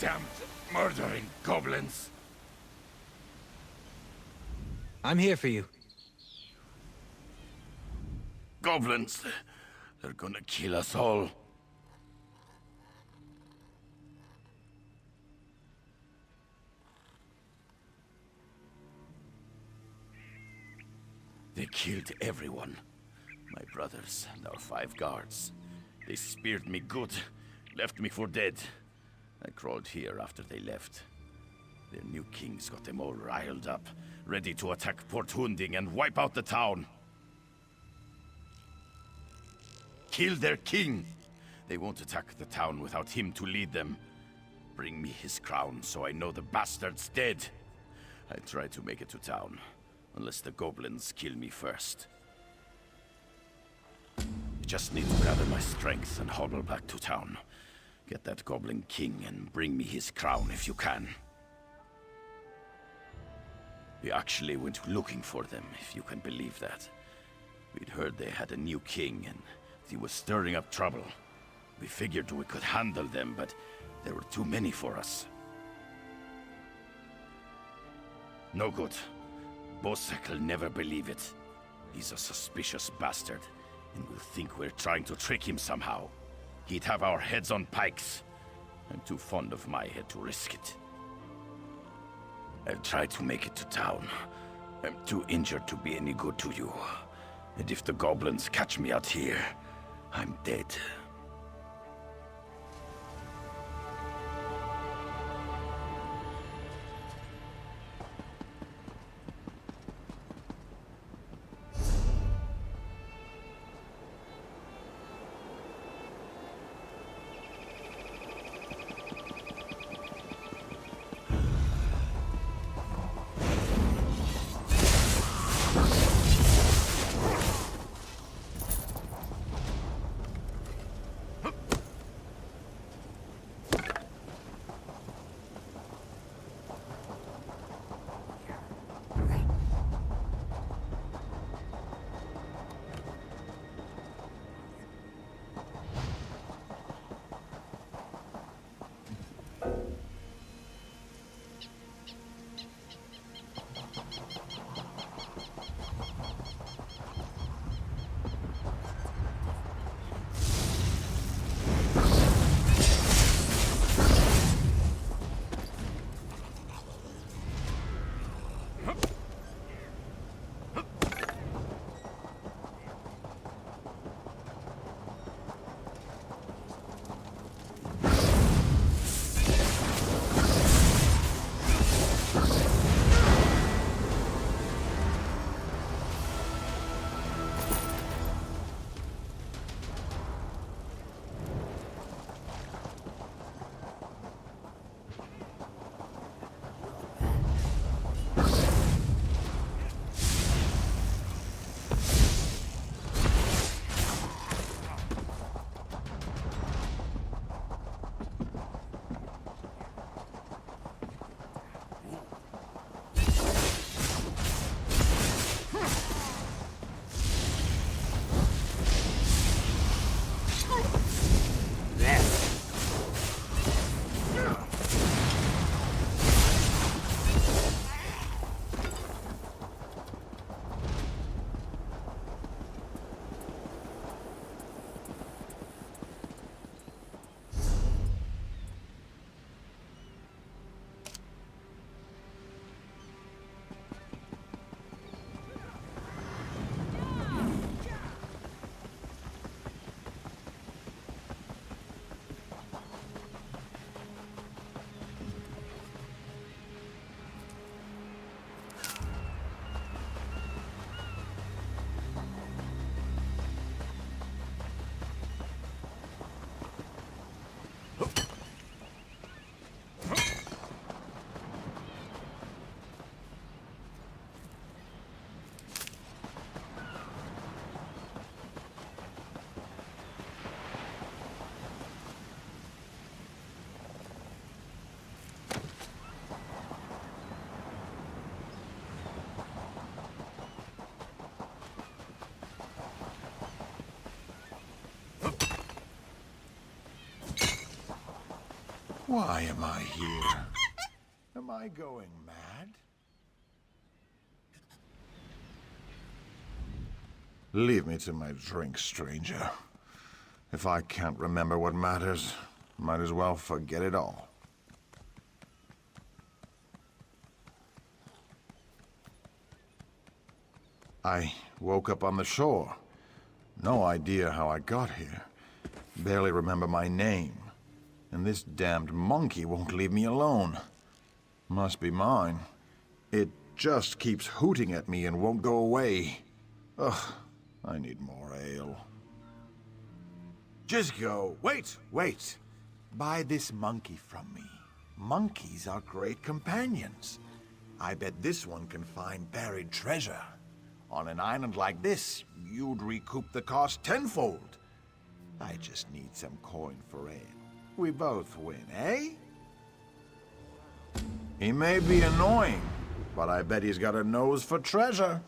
damned murdering goblins. I'm here for you. Goblins. They're gonna kill us all. They killed everyone. My brothers and our 5 guards. They speared me good, left me for dead. I crawled here after they left. Their new kings got them all riled up, ready to attack Port Hunding and wipe out the town. Kill their king! They won't attack the town without him to lead them. Bring me his crown so I know the bastard's dead. I try to make it to town, unless the goblins kill me first. I just need to gather my strength and hobble back to town. Get that goblin king and bring me his crown if you can. We actually went looking for them, if you can believe that. We'd heard they had a new king and he was stirring up trouble. We figured we could handle them, but there were too many for us. No good. Bosek'll never believe it. He's a suspicious bastard, and will think we're trying to trick him somehow. He'd have our heads on pikes. I'm too fond of my head to risk it. I'll try to make it to town. I'm too injured to be any good to you. And if the goblins catch me out here, I'm dead. Why am I here? Am I going mad? Leave me to my drink, stranger. If I can't remember what matters, might as well forget it all. I woke up on the shore. No idea how I got here. Barely remember my name. And this damned monkey won't leave me alone. Must be mine. It just keeps hooting at me and won't go away. Ugh, I need more ale. Just go. Wait. Buy this monkey from me. Monkeys are great companions. I bet this one can find buried treasure. On an island like this, you'd recoup the cost tenfold. I just need some coin for ale. We both win, eh? He may be annoying, but I bet he's got a nose for treasure.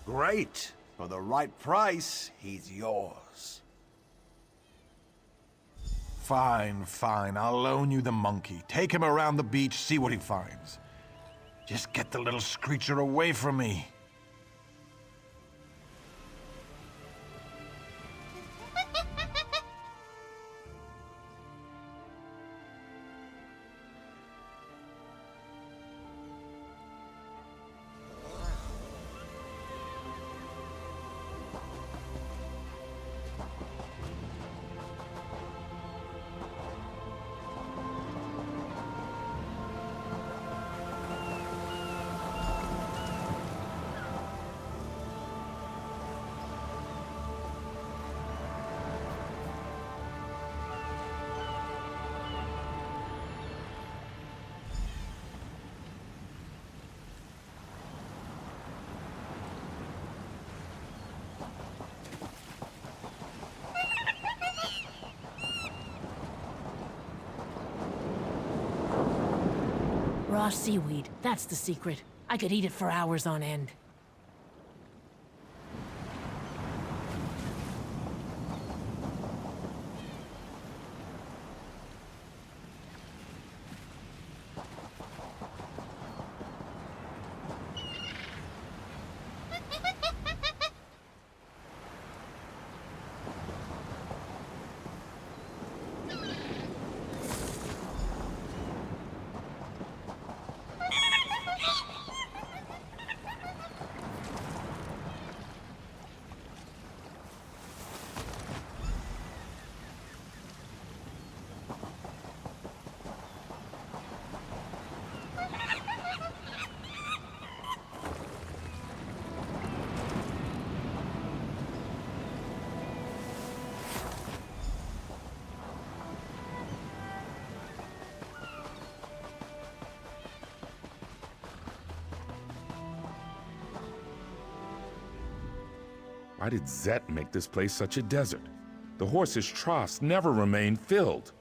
Great. For the right price, he's yours. Fine. I'll loan you the monkey. Take him around the beach, see what he finds. Just get the little screecher away from me. Raw seaweed, that's the secret. I could eat it for hours on end. Why did Zet make this place such a desert? The horses' troughs never remain filled.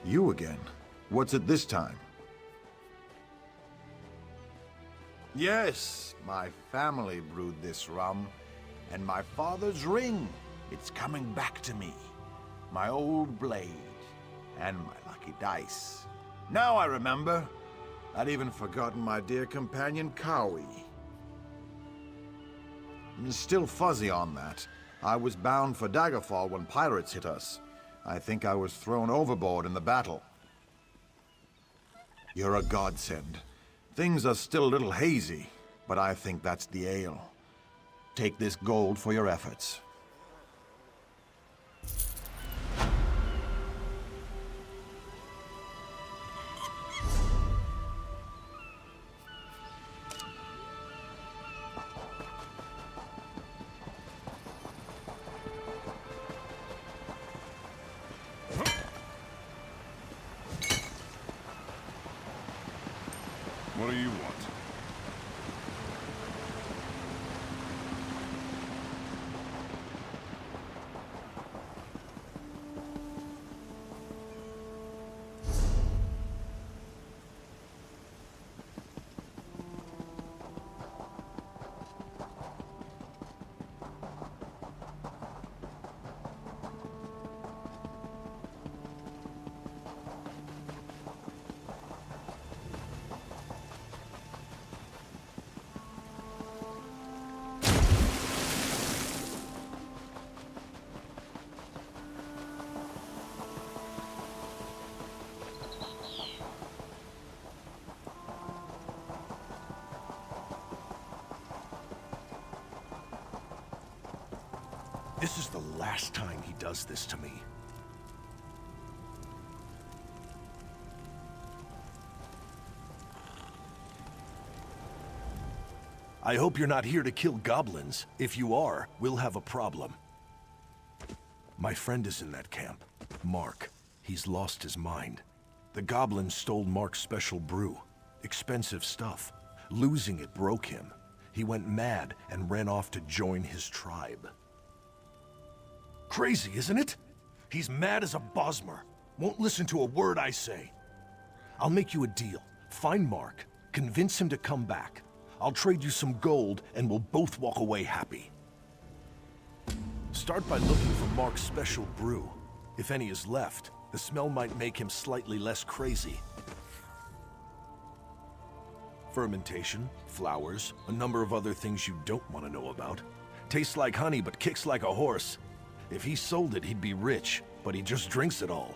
You again? What's it this time? Yes, my family brewed this rum, and my father's ring. It's coming back to me. My old blade, and my lucky dice. Now I remember. I'd even forgotten my dear companion, Cowie. I'm still fuzzy on that. I was bound for Daggerfall when pirates hit us. I think I was thrown overboard in the battle. You're a godsend. Things are still a little hazy, but I think that's the ale. Take this gold for your efforts. What do you want? This is the last time he does this to me. I hope you're not here to kill goblins. If you are, we'll have a problem. My friend is in that camp. Mark. He's lost his mind. The goblins stole Mark's special brew. Expensive stuff. Losing it broke him. He went mad and ran off to join his tribe. Crazy, isn't it? He's mad as a Bosmer. Won't listen to a word I say. I'll make you a deal. Find Mark. Convince him to come back. I'll trade you some gold and we'll both walk away happy. Start by looking for Mark's special brew. If any is left, the smell might make him slightly less crazy. Fermentation, flowers, a number of other things you don't want to know about. Tastes like honey but kicks like a horse. If he sold it, he'd be rich, but he just drinks it all.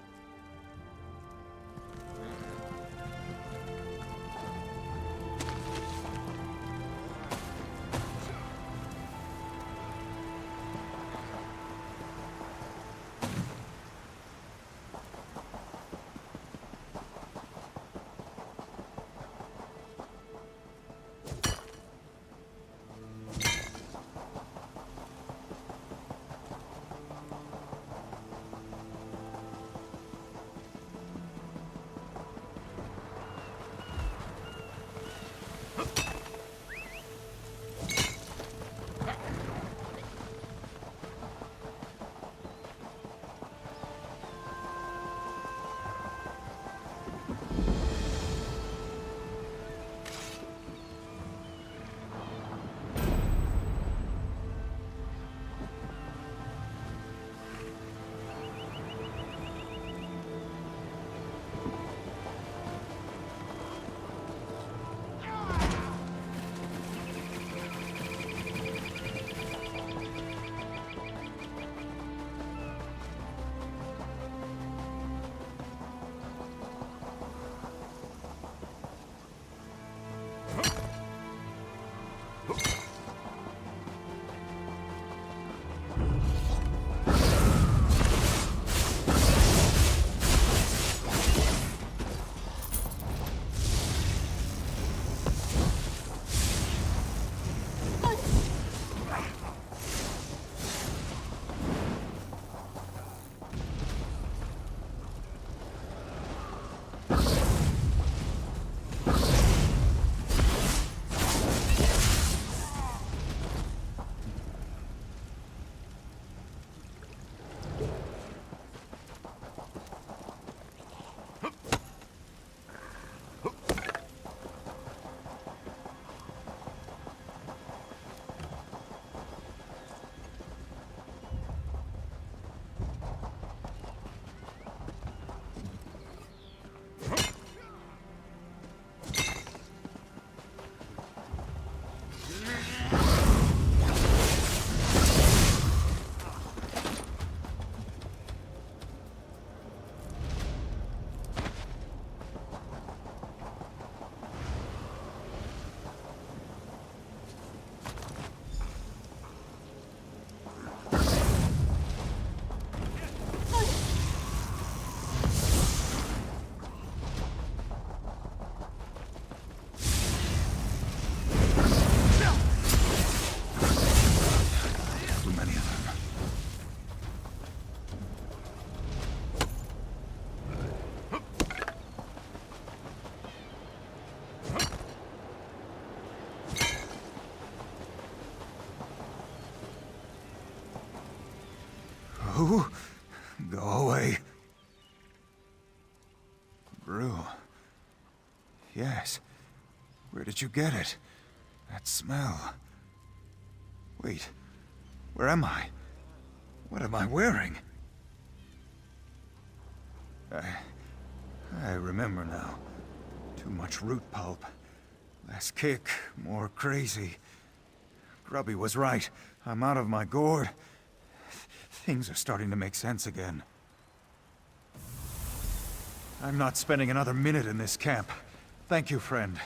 Who? Go away. Brew. Yes. Where did you get it? That smell. Wait. Where am I? What am I wearing? I remember now. Too much root pulp. Less kick, more crazy. Grubby was right. I'm out of my gourd. Things are starting to make sense again. I'm not spending another minute in this camp. Thank you, friend.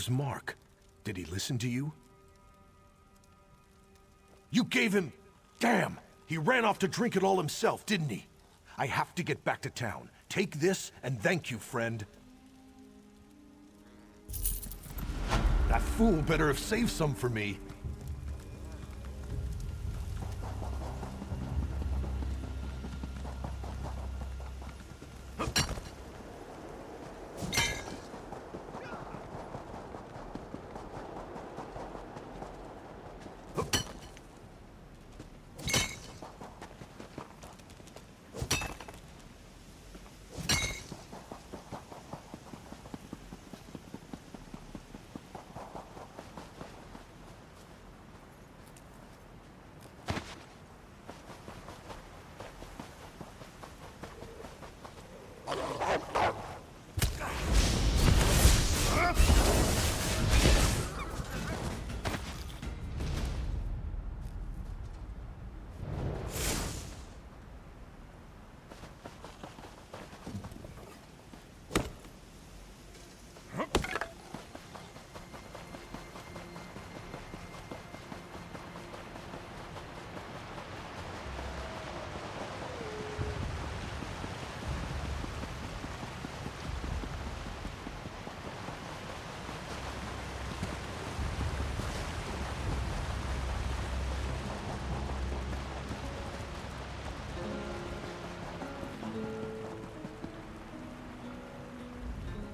Where's Mark? Did he listen to you? You gave him... Damn! He ran off to drink it all himself, didn't he? I have to get back to town. Take this, and thank you, friend. That fool better have saved some for me.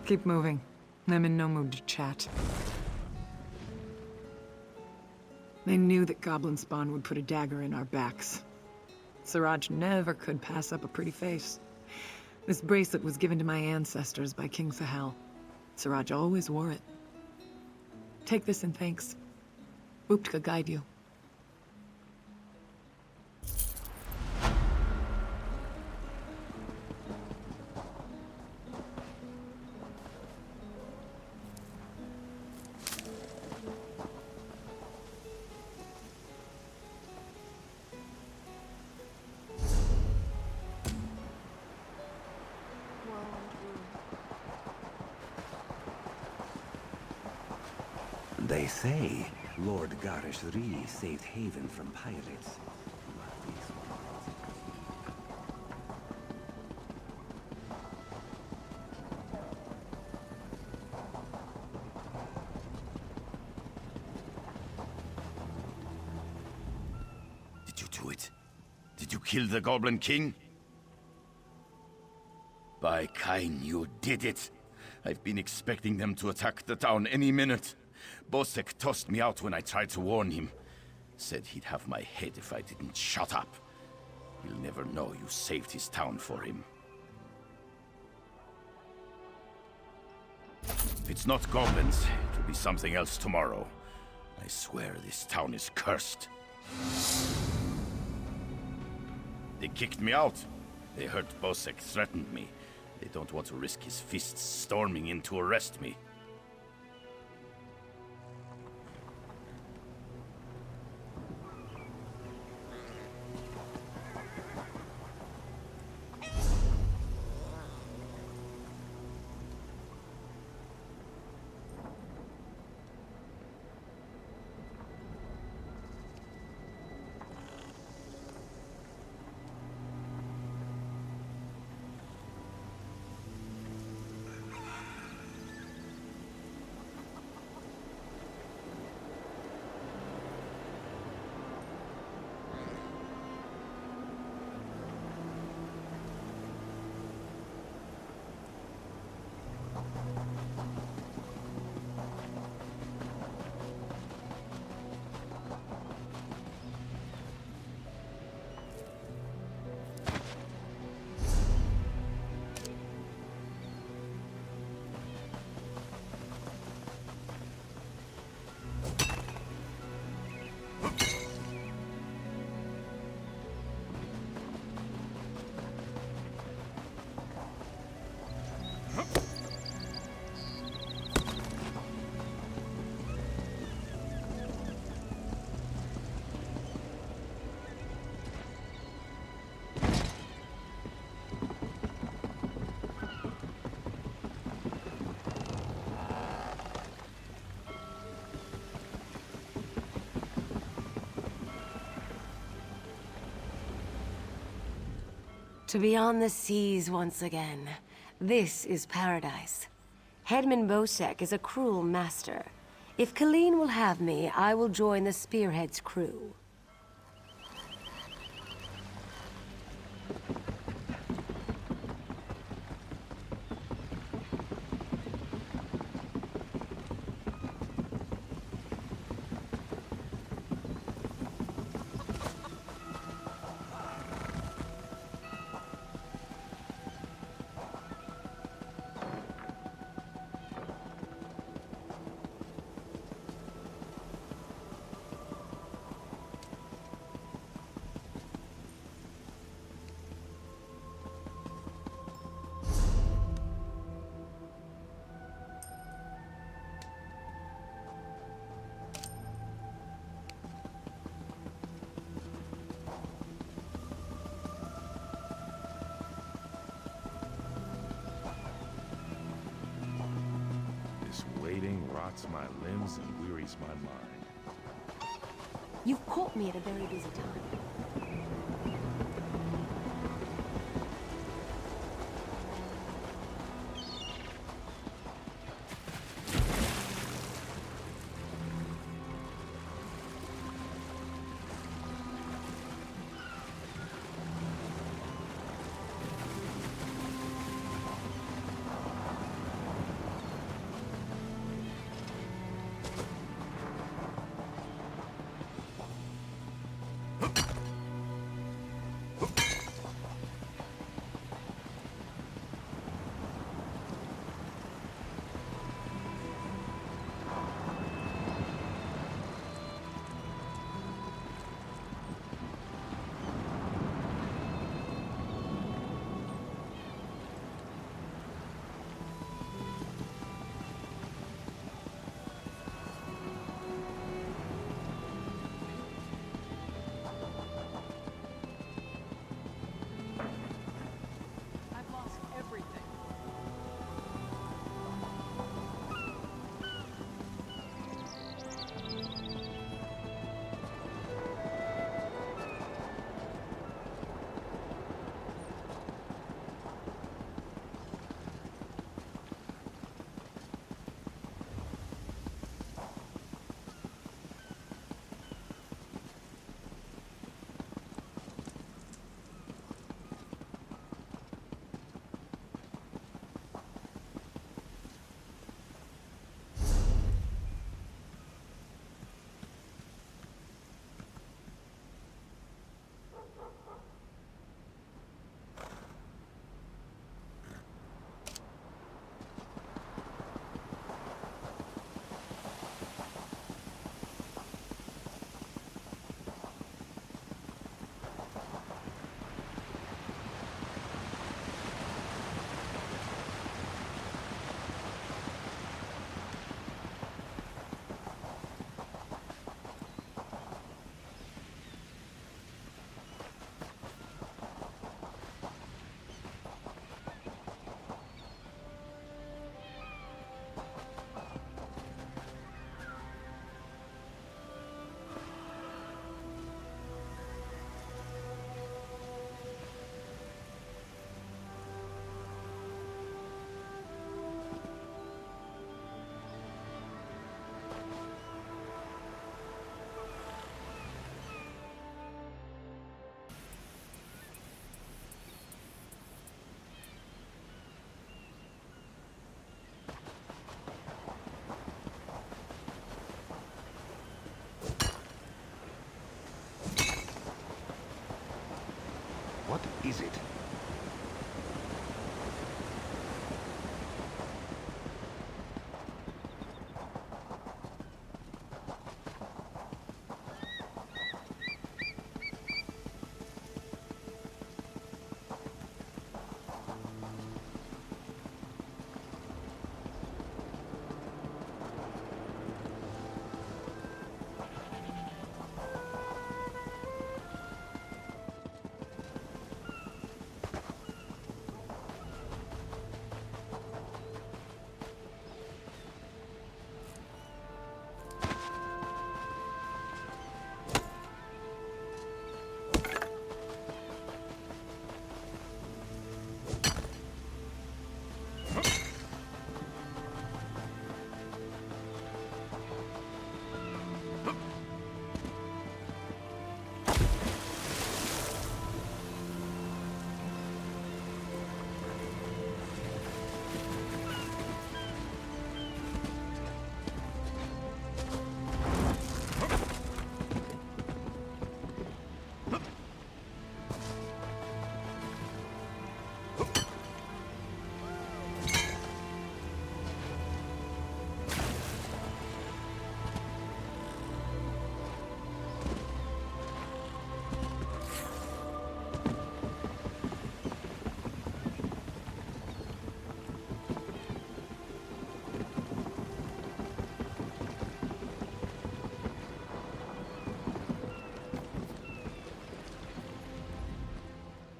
Keep moving. I'm in no mood to chat. They knew that goblin spawn would put a dagger in our backs. Siraj never could pass up a pretty face. This bracelet was given to my ancestors by King Sahel. Siraj always wore it. Take this in thanks. Wuptka guide you. They say Lord Garish Ree saved Haven from pirates. Did you do it? Did you kill the Goblin King? By Kain, you did it! I've been expecting them to attack the town any minute. Bosek tossed me out when I tried to warn him. Said he'd have my head if I didn't shut up. He'll never know you saved his town for him. If it's not goblins, it'll be something else tomorrow. I swear this town is cursed. They kicked me out. They heard Bosek threatened me. They don't want to risk his fists storming in to arrest me. To be on the seas once again. This is paradise. Headman Bosek is a cruel master. If Colleen will have me, I will join the Spearhead's crew. This waiting rots my limbs and wearies my mind. You've caught me at a very busy time. What is it?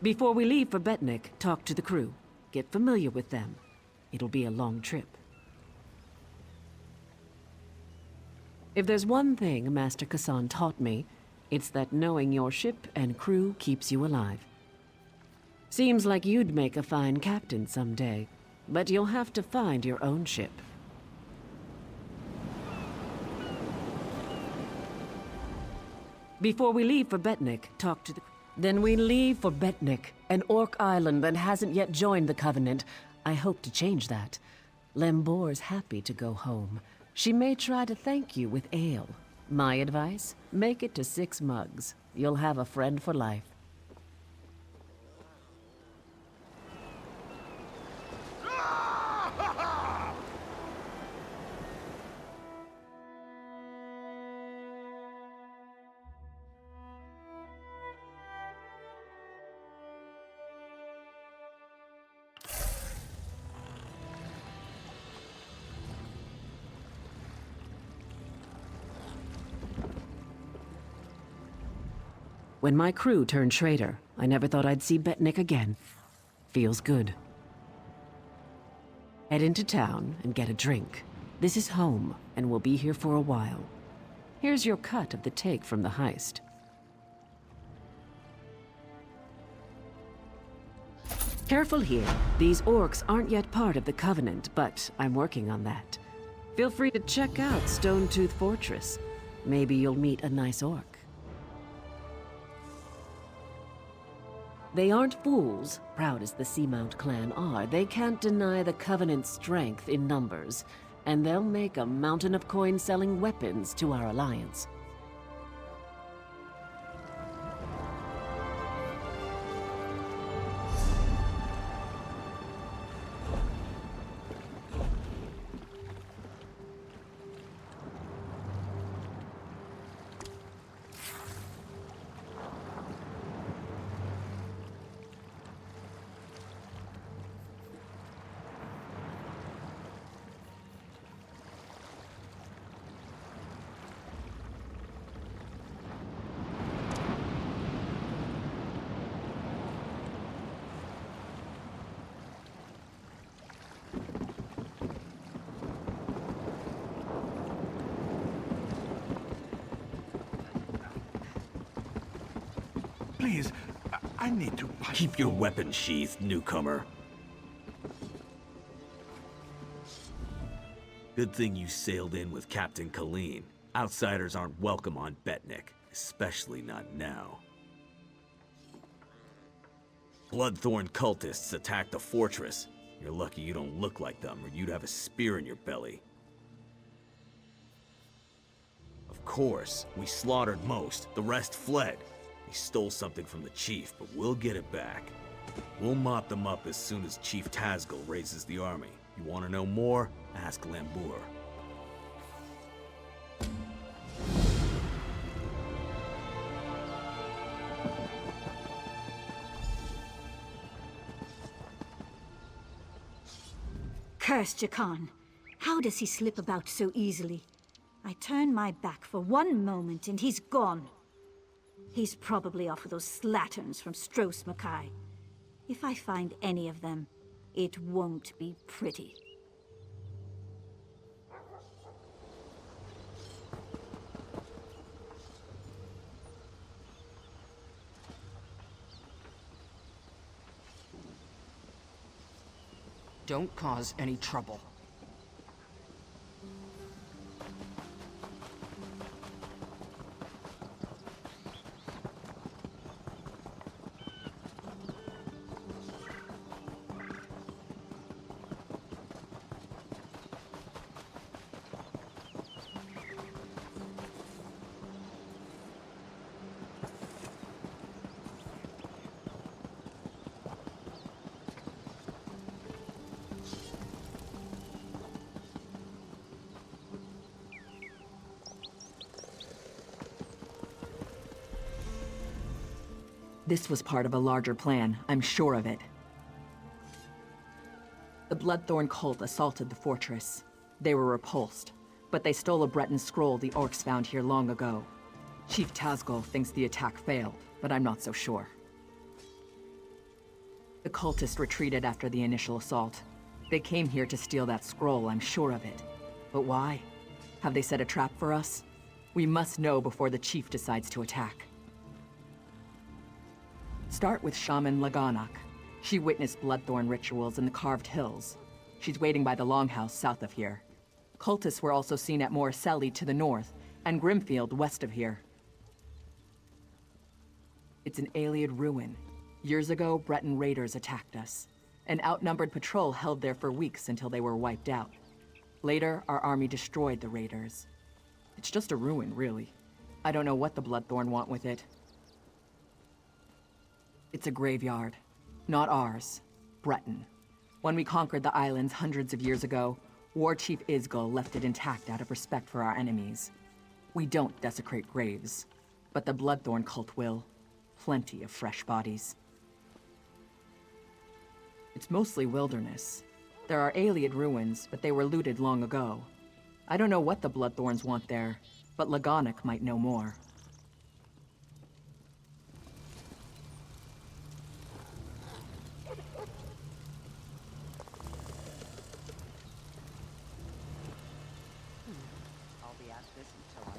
Before we leave for Betnik, talk to the crew. Get familiar with them. It'll be a long trip. If there's one thing Master Kassan taught me, it's that knowing your ship and crew keeps you alive. Seems like you'd make a fine captain someday, but you'll have to find your own ship. Before we leave for Betnik, talk to the... Then we leave for Betnik, an orc island that hasn't yet joined the Covenant. I hope to change that. Lembor's happy to go home. She may try to thank you with ale. My advice? Make it to 6 mugs. You'll have a friend for life. When my crew turned traitor, I never thought I'd see Betnik again. Feels good. Head into town and get a drink. This is home, and we'll be here for a while. Here's your cut of the take from the heist. Careful here. These orcs aren't yet part of the Covenant, but I'm working on that. Feel free to check out Stonetooth Fortress. Maybe you'll meet a nice orc. They aren't fools, proud as the Seamount clan are. They can't deny the Covenant's strength in numbers, and they'll make a mountain of coin selling weapons to our alliance. Please, I need to... Keep your weapon sheathed, newcomer. Good thing you sailed in with Captain Colleen. Outsiders aren't welcome on Betnik, especially not now. Bloodthorn cultists attacked the fortress. You're lucky you don't look like them, or you'd have a spear in your belly. Of course, we slaughtered most. The rest fled. They stole something from the chief, but we'll get it back. We'll mop them up as soon as Chief Tazgul raises the army. You want to know more? Ask Lambur. Cursed Jakan. How does he slip about so easily? I turn my back for one moment and he's gone. He's probably off with those slatterns from Stros Mackay. If I find any of them, it won't be pretty. Don't cause any trouble. This was part of a larger plan, I'm sure of it. The Bloodthorn cult assaulted the fortress. They were repulsed, but they stole a Breton scroll the orcs found here long ago. Chief Tazgul thinks the attack failed, but I'm not so sure. The cultists retreated after the initial assault. They came here to steal that scroll, I'm sure of it. But why? Have they set a trap for us? We must know before the chief decides to attack. Start with Shaman Laganak. She witnessed Bloodthorn rituals in the Carved Hills. She's waiting by the Longhouse south of here. Cultists were also seen at Morcelli to the north, and Grimfield west of here. It's an Ayleid ruin. Years ago, Breton raiders attacked us. An outnumbered patrol held there for weeks until they were wiped out. Later, our army destroyed the raiders. It's just a ruin, really. I don't know what the Bloodthorn want with it. It's a graveyard. Not ours. Breton. When we conquered the islands hundreds of years ago, War Chief Isgul left it intact out of respect for our enemies. We don't desecrate graves, but the Bloodthorn cult will. Plenty of fresh bodies. It's mostly wilderness. There are Ayleid ruins, but they were looted long ago. I don't know what the Bloodthorns want there, but Laganak might know more. I'll be at this until I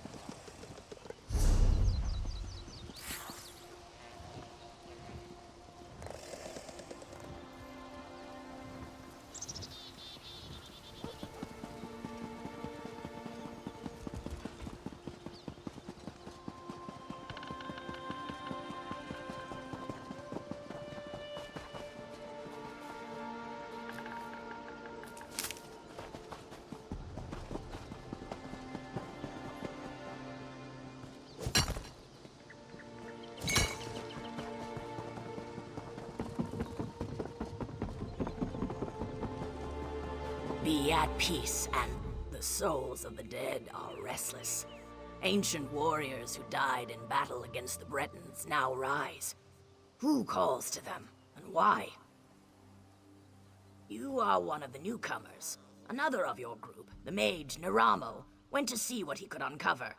Be at peace, and the souls of the dead are restless. Ancient warriors who died in battle against the Bretons now rise. Who calls to them, and why? You are one of the newcomers. Another of your group, the mage Naramo, went to see what he could uncover.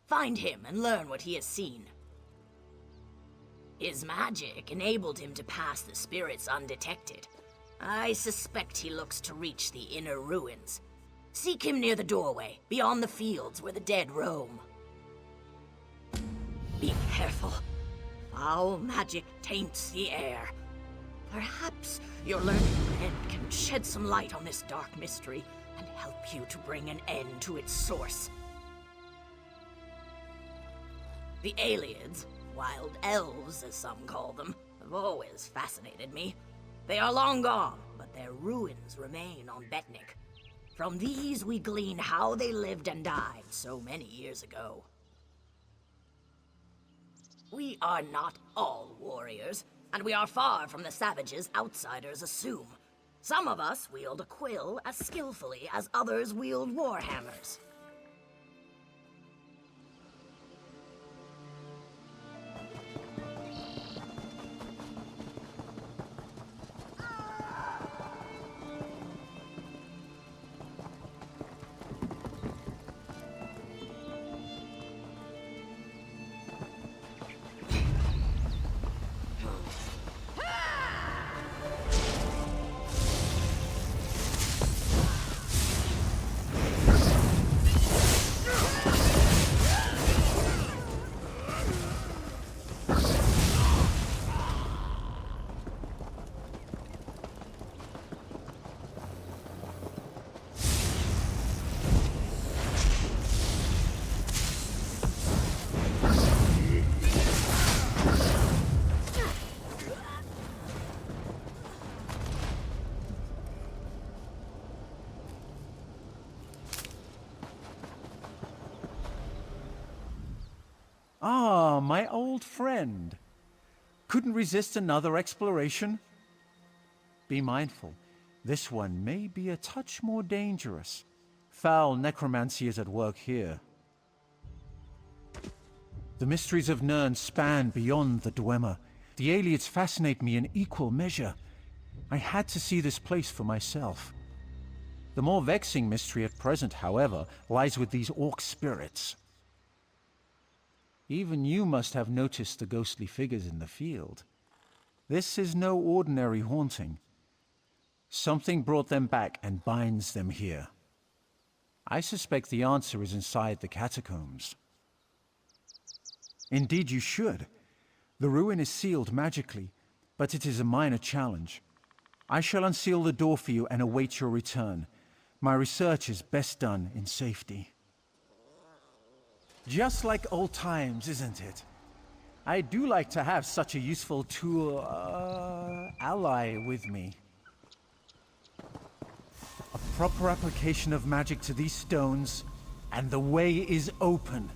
Find him and learn what he has seen. His magic enabled him to pass the spirits undetected. I suspect he looks to reach the inner ruins. Seek him near the doorway, beyond the fields where the dead roam. Be careful. Foul magic taints the air. Perhaps your learned friend can shed some light on this dark mystery and help you to bring an end to its source. The Ayleids, wild elves as some call them, have always fascinated me. They are long gone, but their ruins remain on Betnik. From these we glean how they lived and died so many years ago. We are not all warriors, and we are far from the savages outsiders assume. Some of us wield a quill as skillfully as others wield warhammers. Ah, my old friend. Couldn't resist another exploration? Be mindful, this one may be a touch more dangerous. Foul necromancy is at work here. The mysteries of Nirn span beyond the Dwemer. The Ayleids fascinate me in equal measure. I had to see this place for myself. The more vexing mystery at present, however, lies with these orc spirits. Even you must have noticed the ghostly figures in the field. This is no ordinary haunting. Something brought them back and binds them here. I suspect the answer is inside the catacombs. Indeed, you should. The ruin is sealed magically, but it is a minor challenge. I shall unseal the door for you and await your return. My research is best done in safety. Just like old times, isn't it? I do like to have such a useful tool, ally with me. A proper application of magic to these stones, and the way is open.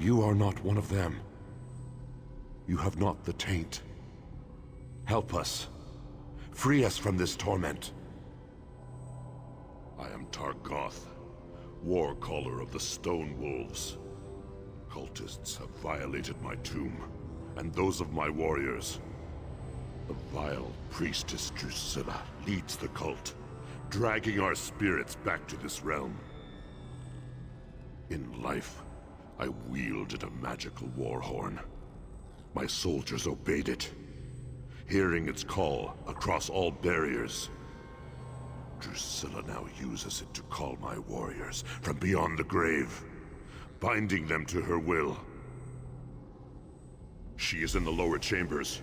You are not one of them. You have not the taint. Help us. Free us from this torment. I am Targoth, war caller of the Stone Wolves. Cultists have violated my tomb, and those of my warriors. The vile priestess Drusilla leads the cult, dragging our spirits back to this realm. In life, I wielded a magical war horn. My soldiers obeyed it, hearing its call across all barriers. Drusilla now uses it to call my warriors from beyond the grave, binding them to her will. She is in the lower chambers.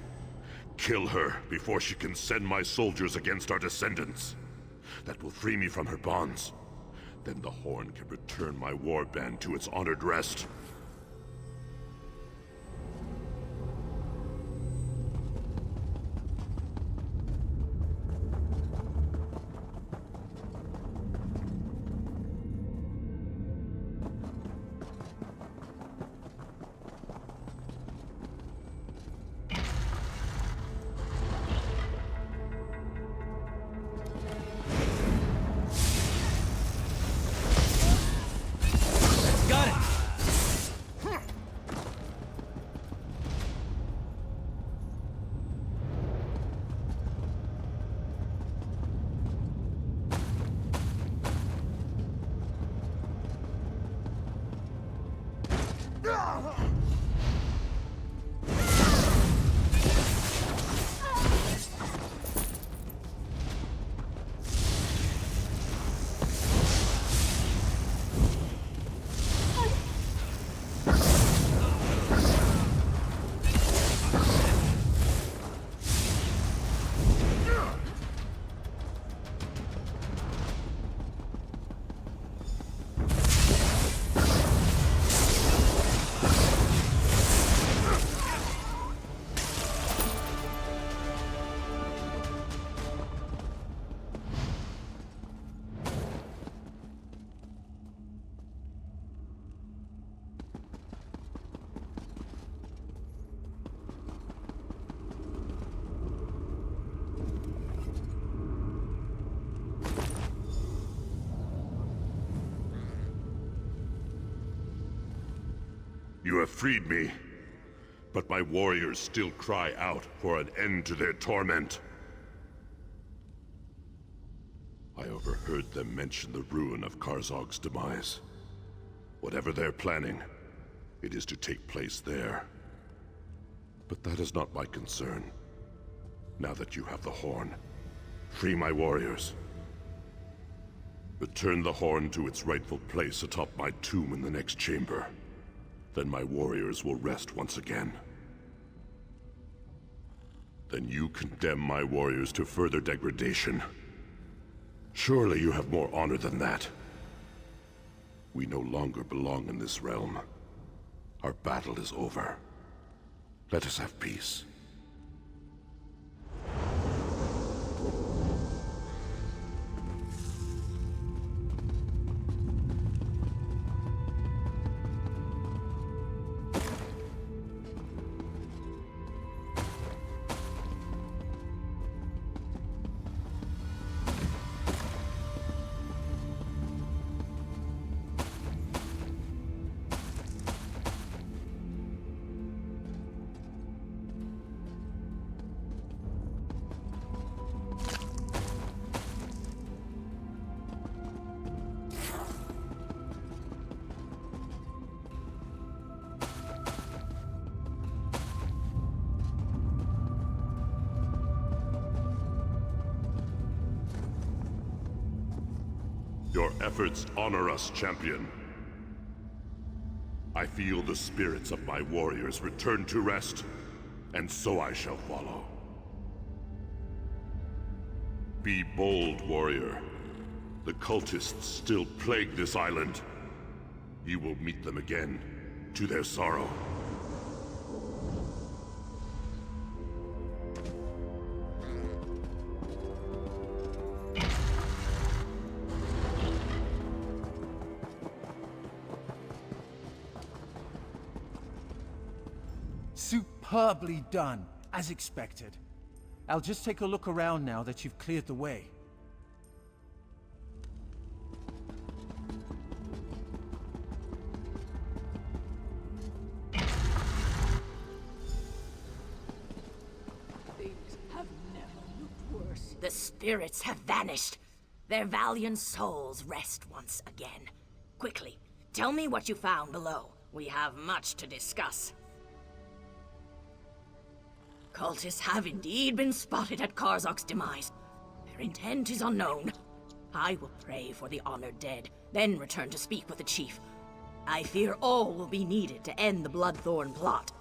Kill her before she can send my soldiers against our descendants. That will free me from her bonds. Then the horn can return my warband to its honored rest. You have freed me, but my warriors still cry out for an end to their torment. I overheard them mention the ruin of Karzog's demise. Whatever they're planning, it is to take place there. But that is not my concern. Now that you have the horn, free my warriors. Return the horn to its rightful place atop my tomb in the next chamber. Then my warriors will rest once again. Then you condemn my warriors to further degradation. Surely you have more honor than that. We no longer belong in this realm. Our battle is over. Let us have peace. Your efforts honor us, champion. I feel the spirits of my warriors return to rest, and so I shall follow. Be bold, warrior. The cultists still plague this island. You will meet them again, to their sorrow. Superbly done, as expected. I'll just take a look around now that you've cleared the way. Things have never looked worse. The spirits have vanished. Their valiant souls rest once again. Quickly, tell me what you found below. We have much to discuss. Cultists have indeed been spotted at Karzok's demise. Their intent is unknown. I will pray for the honored dead, then return to speak with the chief. I fear all will be needed to end the Bloodthorn plot.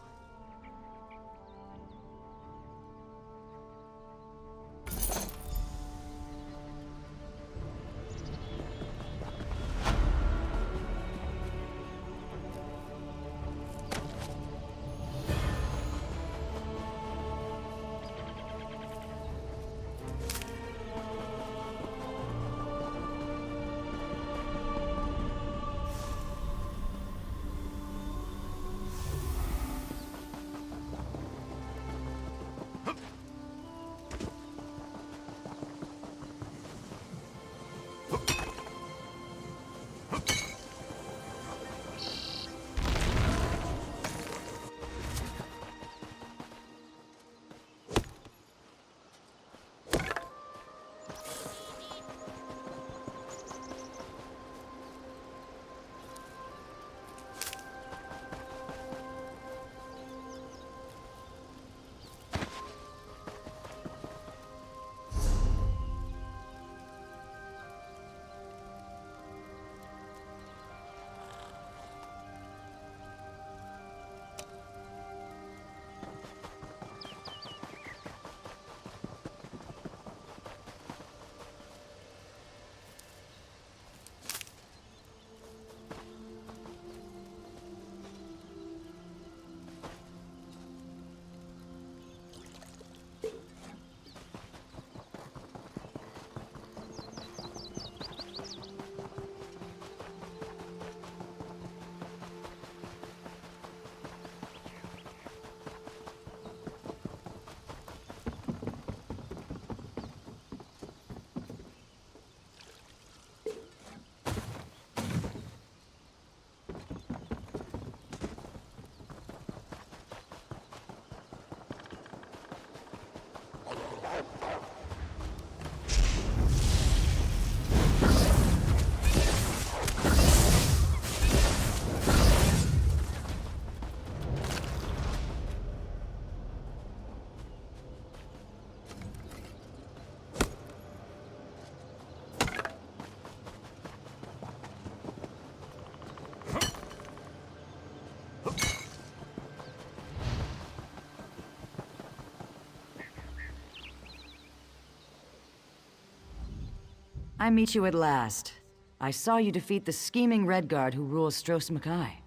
I meet you at last. I saw you defeat the scheming Redguard who rules Stros Mackay.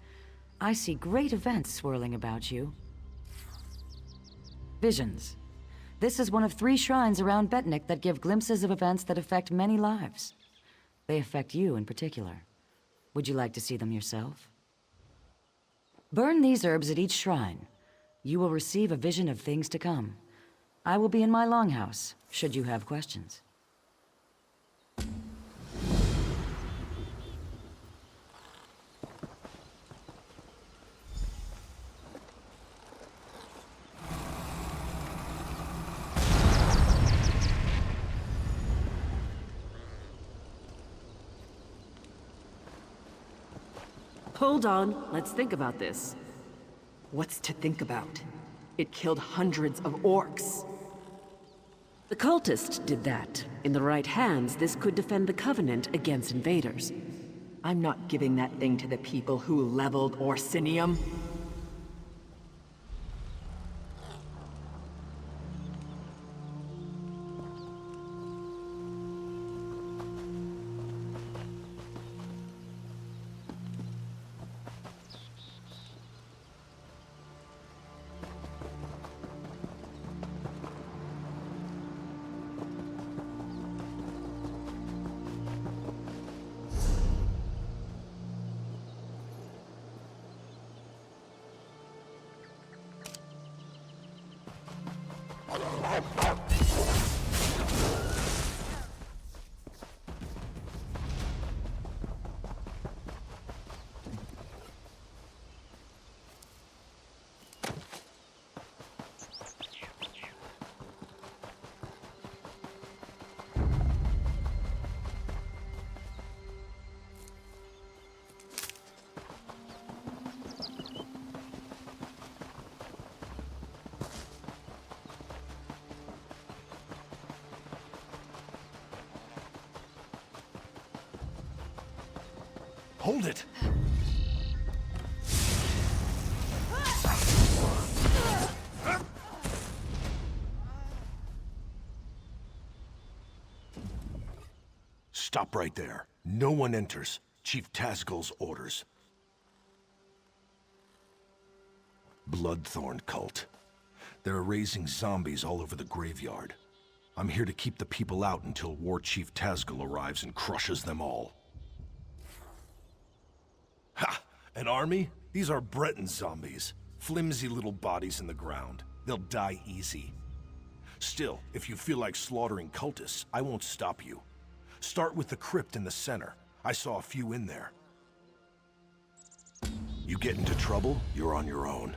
I see great events swirling about you. Visions. This is one of 3 shrines around Betnik that give glimpses of events that affect many lives. They affect you in particular. Would you like to see them yourself? Burn these herbs at each shrine. You will receive a vision of things to come. I will be in my longhouse, should you have questions. Hold on, let's think about this. What's to think about? It killed hundreds of orcs. The cultist did that. In the right hands, this could defend the Covenant against invaders. I'm not giving that thing to the people who leveled Orsinium. Hold it! Stop right there. No one enters. Chief Tazgul's orders. Bloodthorn cult. They're raising zombies all over the graveyard. I'm here to keep the people out until War Chief Tazgul arrives and crushes them all. Ha! An army? These are Breton zombies. Flimsy little bodies in the ground. They'll die easy. Still, if you feel like slaughtering cultists, I won't stop you. Start with the crypt in the center. I saw a few in there. You get into trouble, you're on your own.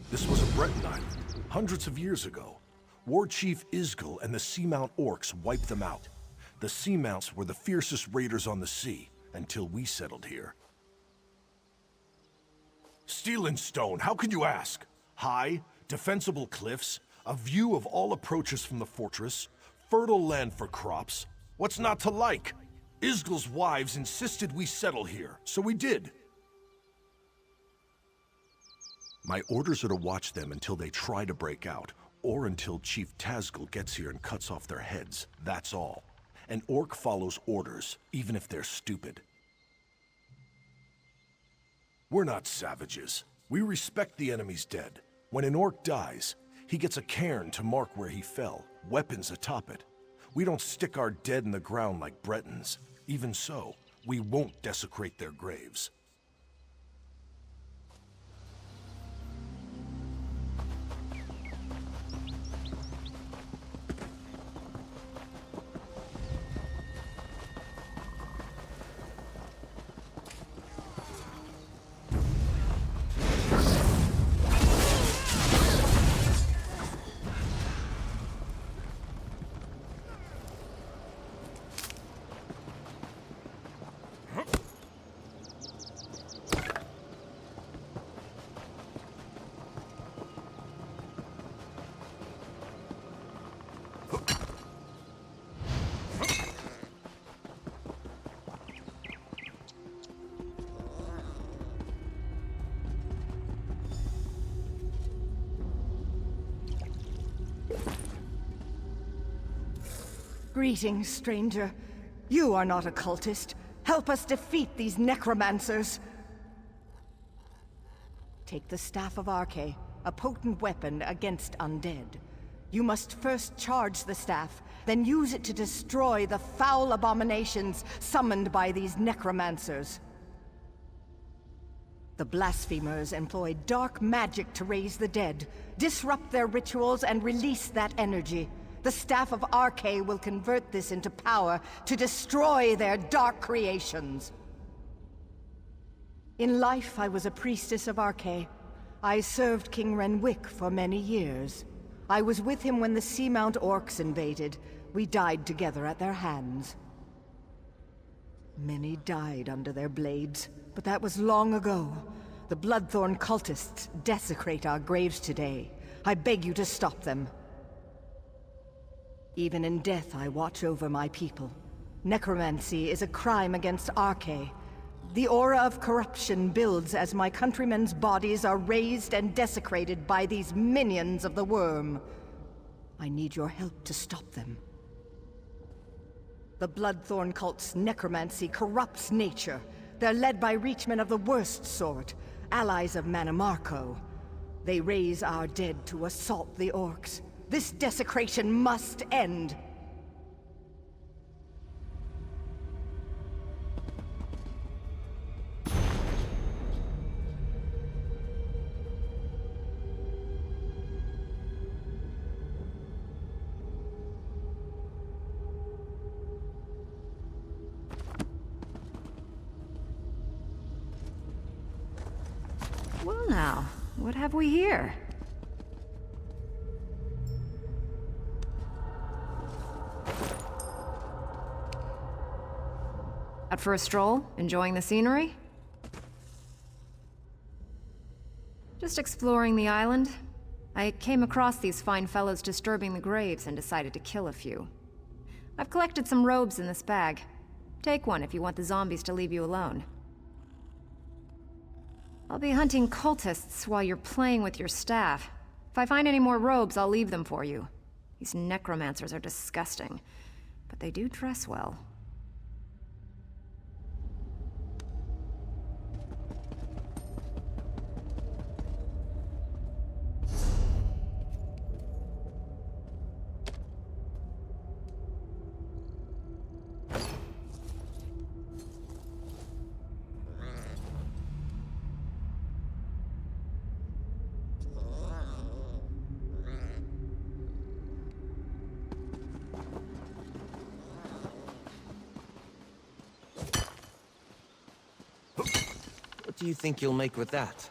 This was a Breton island, hundreds of years ago. War Chief Isgul and the Seamount Orcs wiped them out. The Seamounts were the fiercest raiders on the sea, until we settled here. Steel and stone, how could you ask? High, defensible cliffs, a view of all approaches from the fortress, fertile land for crops. What's not to like? Isgul's wives insisted we settle here, so we did. My orders are to watch them until they try to break out, or until Chief Tazgul gets here and cuts off their heads, that's all. An orc follows orders, even if they're stupid. We're not savages. We respect the enemy's dead. When an orc dies, he gets a cairn to mark where he fell, weapons atop it. We don't stick our dead in the ground like Bretons. Even so, we won't desecrate their graves. Greetings, stranger. You are not a cultist. Help us defeat these necromancers. Take the Staff of Arcane, a potent weapon against undead. You must first charge the staff, then use it to destroy the foul abominations summoned by these necromancers. The blasphemers employ dark magic to raise the dead, disrupt their rituals, and release that energy. The Staff of Arcane will convert this into power to destroy their dark creations. In life, I was a priestess of Arcane. I served King Renwick for many years. I was with him when the Seamount Orcs invaded. We died together at their hands. Many died under their blades, but that was long ago. The Bloodthorn cultists desecrate our graves today. I beg you to stop them. Even in death, I watch over my people. Necromancy is a crime against Arcane. The aura of corruption builds as my countrymen's bodies are raised and desecrated by these minions of the worm. I need your help to stop them. The Bloodthorn cult's necromancy corrupts nature. They're led by reachmen of the worst sort, allies of Manamarco. They raise our dead to assault the orcs. This desecration must end. Well now, what have we here? Out for a stroll? Enjoying the scenery? Just exploring the island. I came across these fine fellows disturbing the graves and decided to kill a few. I've collected some robes in this bag. Take one if you want the zombies to leave you alone. I'll be hunting cultists while you're playing with your staff. If I find any more robes, I'll leave them for you. These necromancers are disgusting, but they do dress well. What do you think you'll make with that?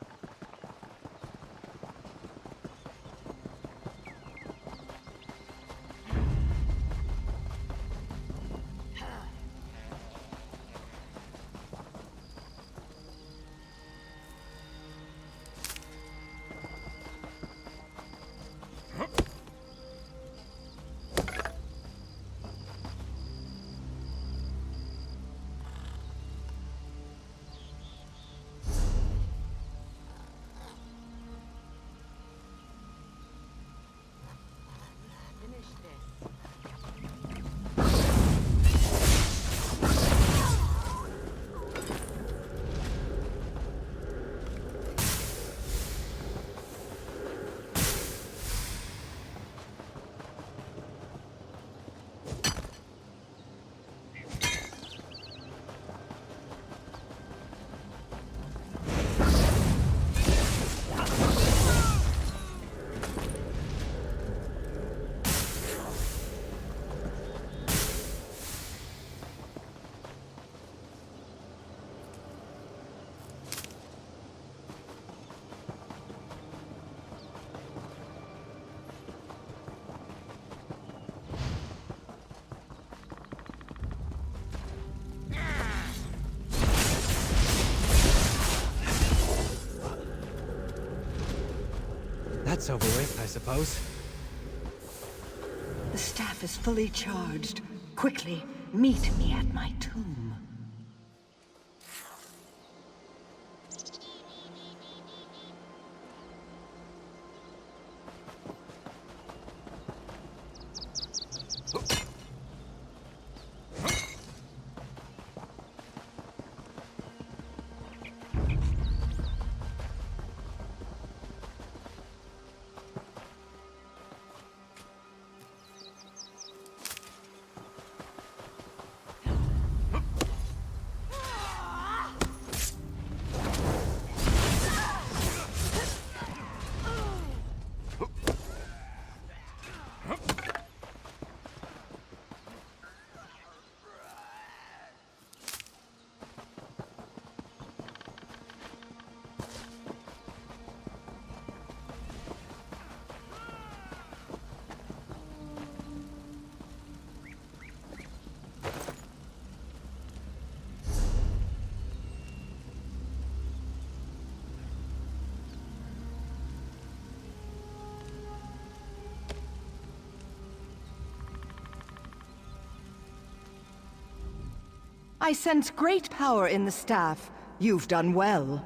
That's over with, I suppose. The staff is fully charged. Quickly, meet me at my tomb. I sense great power in the staff. You've done well.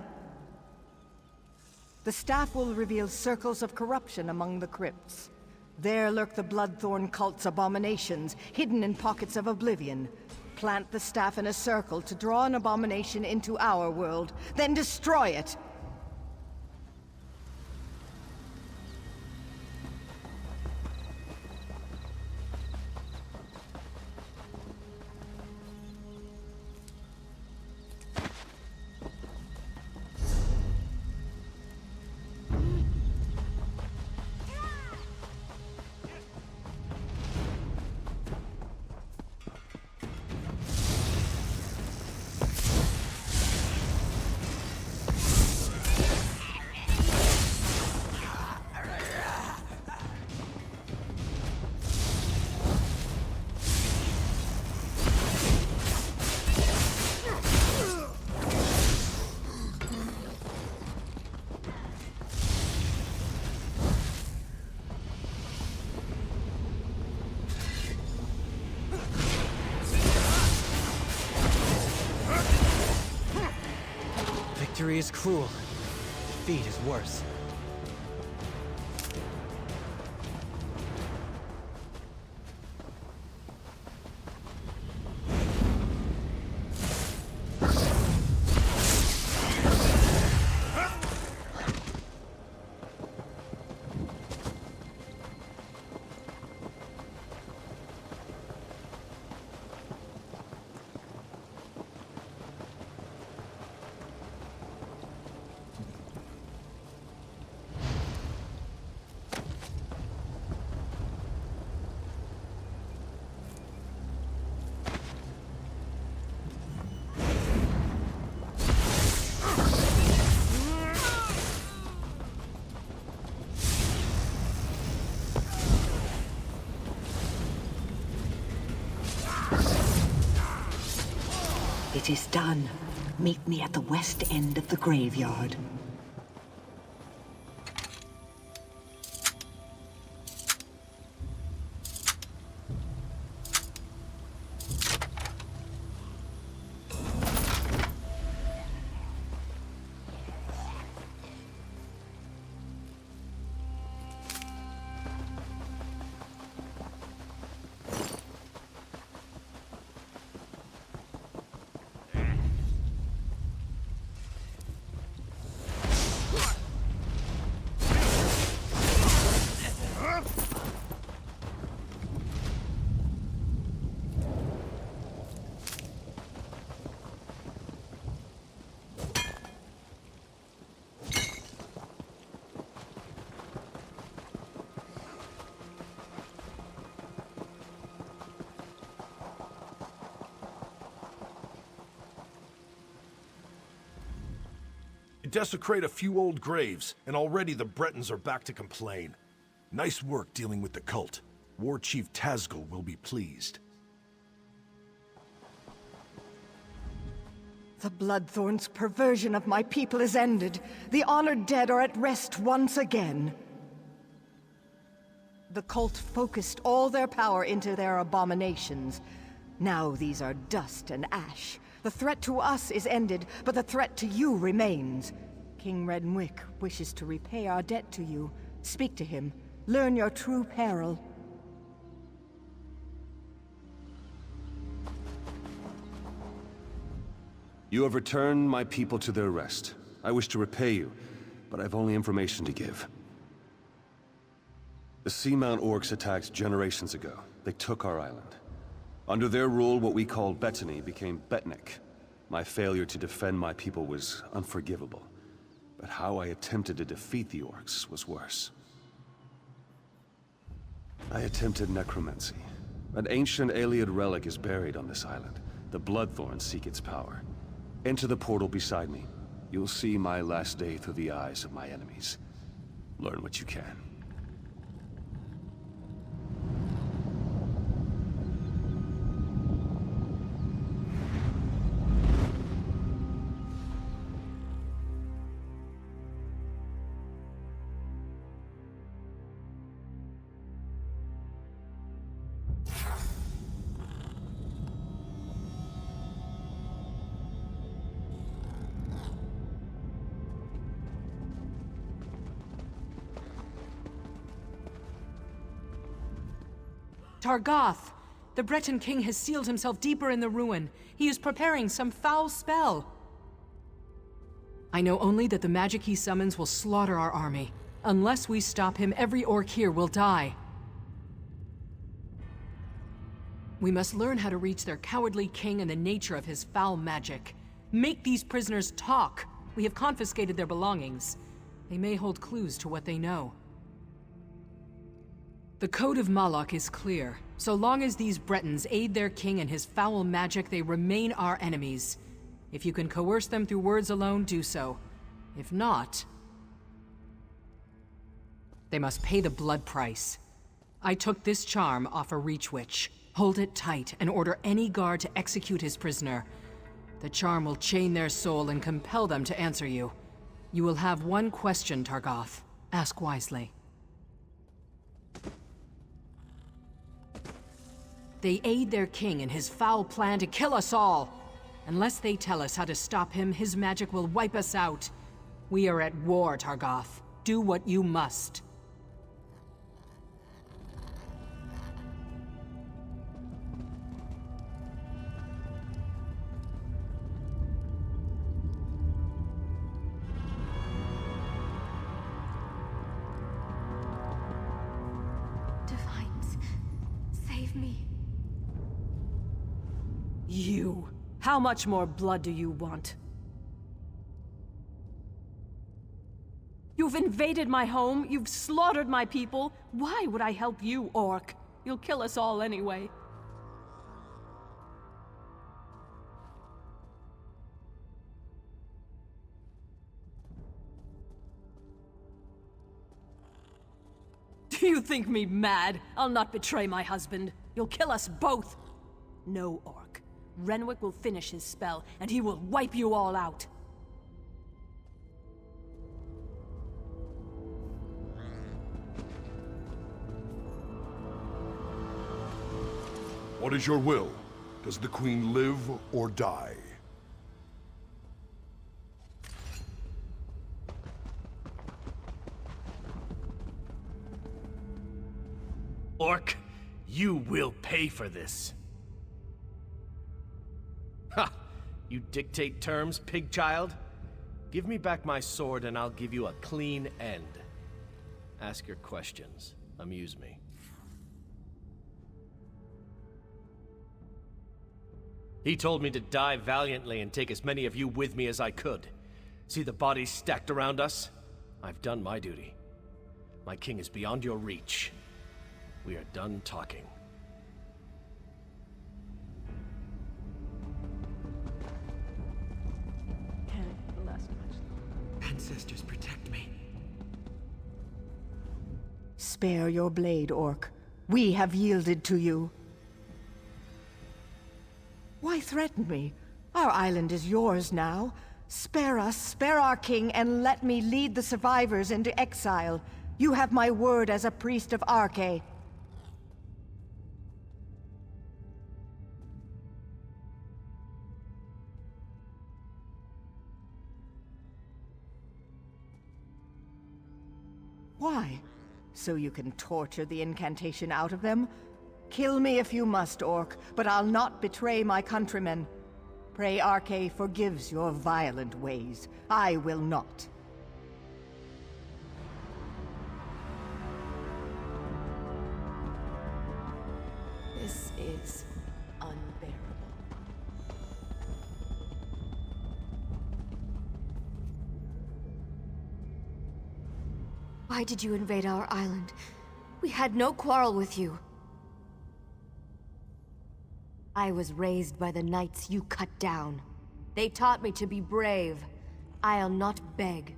The staff will reveal circles of corruption among the crypts. There lurk the Bloodthorn cult's abominations, hidden in pockets of oblivion. Plant the staff in a circle to draw an abomination into our world, then destroy it! Victory is cruel. Defeat is worse. It is done. Meet me at the west end of the graveyard. Desecrate a few old graves, and already the Bretons are back to complain. Nice work dealing with the cult. War Chief Tazgul will be pleased. The Bloodthorn's perversion of my people is ended. The honored dead are at rest once again. The cult focused all their power into their abominations. Now these are dust and ash. The threat to us is ended, but the threat to you remains. King Rednwick wishes to repay our debt to you. Speak to him. Learn your true peril. You have returned my people to their rest. I wish to repay you, but I've only information to give. The Seamount orcs attacked generations ago. They took our island. Under their rule, what we called Bettany became Betnik. My failure to defend my people was unforgivable. But how I attempted to defeat the orcs was worse. I attempted necromancy. An ancient Ayleid relic is buried on this island. The Bloodthorns seek its power. Enter the portal beside me. You'll see my last day through the eyes of my enemies. Learn what you can. Targoth! The Breton king has sealed himself deeper in the ruin. He is preparing some foul spell. I know only that the magic he summons will slaughter our army. Unless we stop him, every orc here will die. We must learn how to reach their cowardly king and the nature of his foul magic. Make these prisoners talk. We have confiscated their belongings. They may hold clues to what they know. The Code of Malak is clear. So long as these Bretons aid their king and his foul magic, they remain our enemies. If you can coerce them through words alone, do so. If not, they must pay the blood price. I took this charm off a Reach Witch. Hold it tight and order any guard to execute his prisoner. The charm will chain their soul and compel them to answer you. You will have one question, Targoth. Ask wisely. They aid their king in his foul plan to kill us all. Unless they tell us how to stop him, his magic will wipe us out. We are at war, Targoth. Do what you must. Divines, save me. You! How much more blood do you want? You've invaded my home, you've slaughtered my people. Why would I help you, orc? You'll kill us all anyway. Do you think me mad? I'll not betray my husband. You'll kill us both. No, orc. Renwick will finish his spell, and he will wipe you all out. What is your will? Does the Queen live or die? Orc, you will pay for this. Ha! You dictate terms, pig child? Give me back my sword and I'll give you a clean end. Ask your questions. Amuse me. He told me to die valiantly and take as many of you with me as I could. See the bodies stacked around us? I've done my duty. My king is beyond your reach. We are done talking. Ancestors, protect me. Spare your blade, orc. We have yielded to you. Why threaten me? Our island is yours now. Spare us, spare our king, and let me lead the survivors into exile. You have my word as a priest of Arcane. Why? So you can torture the incantation out of them? Kill me if you must, orc, but I'll not betray my countrymen. Pray Arcane forgives your violent ways. I will not. This is unbearable. Why did you invade our island? We had no quarrel with you. I was raised by the knights you cut down. They taught me to be brave. I'll not beg.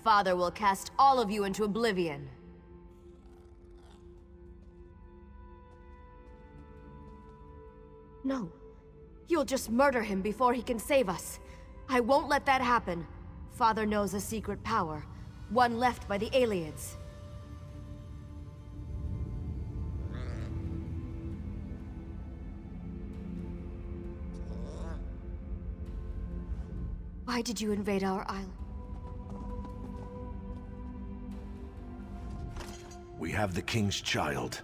Father will cast all of you into oblivion. No. You'll just murder him before he can save us. I won't let that happen. Father knows a secret power. One left by the Aliens. Why did you invade our island? We have the King's child.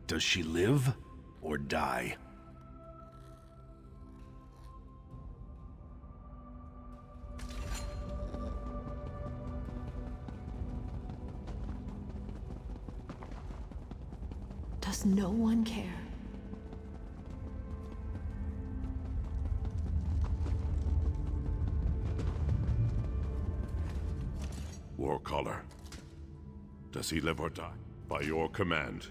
Does she live or die? Does no one care? Warcaller. Does he live or die? By your command,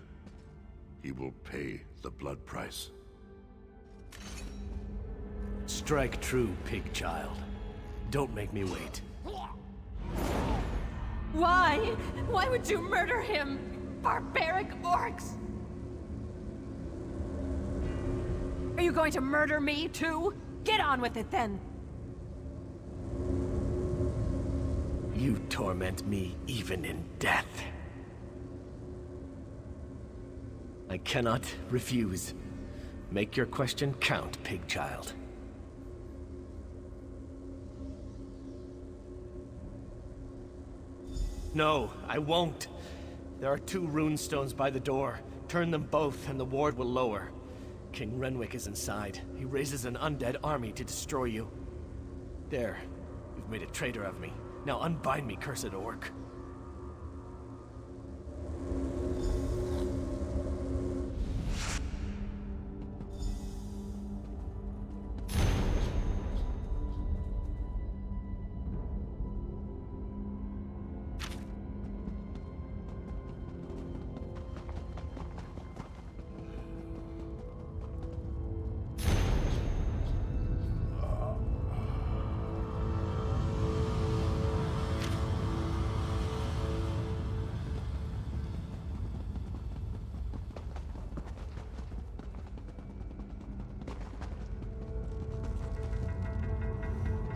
he will pay the blood price. Strike true, pig child. Don't make me wait. Why? Why would you murder him? Barbaric orcs! Are you going to murder me, too? Get on with it, then! You torment me even in death. I cannot refuse. Make your question count, pig child. No, I won't. There are 2 rune stones by the door. Turn them both and the ward will lower. King Renwick is inside. He raises an undead army to destroy you. There. You've made a traitor of me. Now unbind me, cursed orc.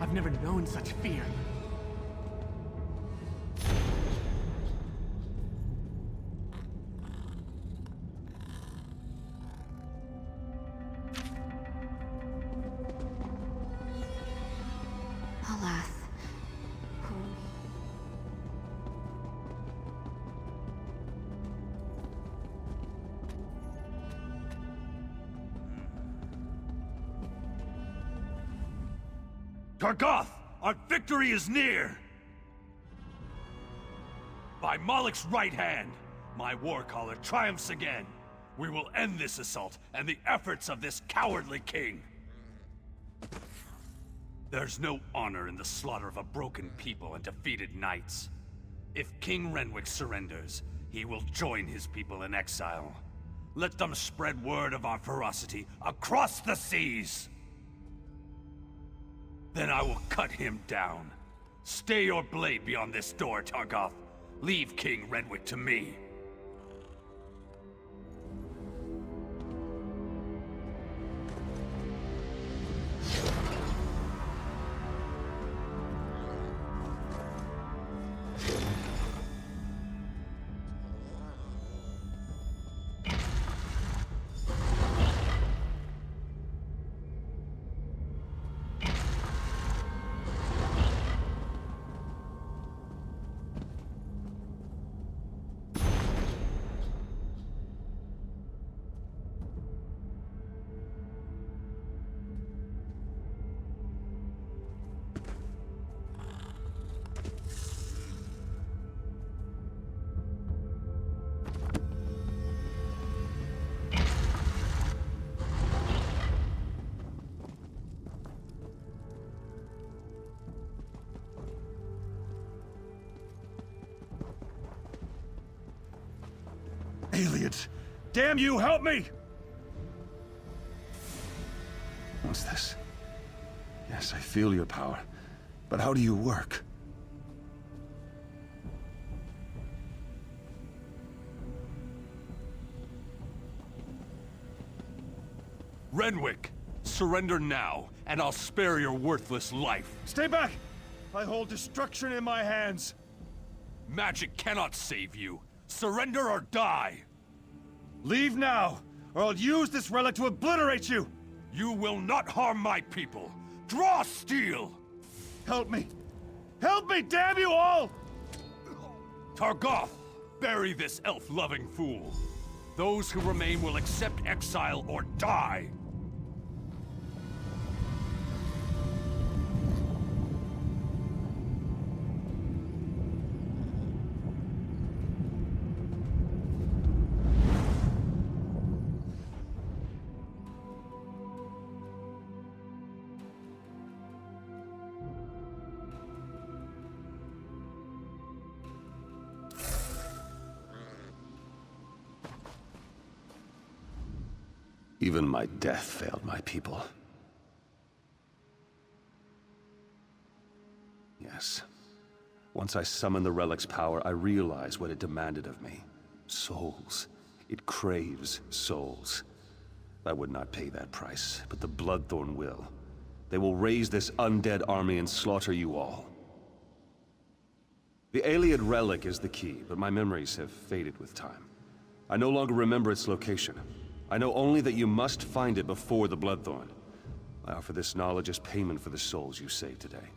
I've never known such fear. Alas. Targoth, our victory is near! By Malek's right hand, my warcaller triumphs again. We will end this assault and the efforts of this cowardly king. There's no honor in the slaughter of a broken people and defeated knights. If King Renwick surrenders, he will join his people in exile. Let them spread word of our ferocity across the seas! Then I will cut him down. Stay your blade beyond this door, Targoth. Leave King Renwick to me. Aliens! Damn you, help me! What's this? Yes, I feel your power. But how do you work? Renwick, surrender now, and I'll spare your worthless life. Stay back! I hold destruction in my hands. Magic cannot save you. Surrender or die! Leave now, or I'll use this relic to obliterate you! You will not harm my people! Draw steel! Help me! Help me, damn you all! Targoth, bury this elf-loving fool. Those who remain will accept exile or die! Even my death failed my people. Yes. Once I summoned the relic's power, I realized what it demanded of me. Souls. It craves souls. I would not pay that price, but the Bloodthorn will. They will raise this undead army and slaughter you all. The Ayleid relic is the key, but my memories have faded with time. I no longer remember its location. I know only that you must find it before the Bloodthorn. I offer this knowledge as payment for the souls you saved today.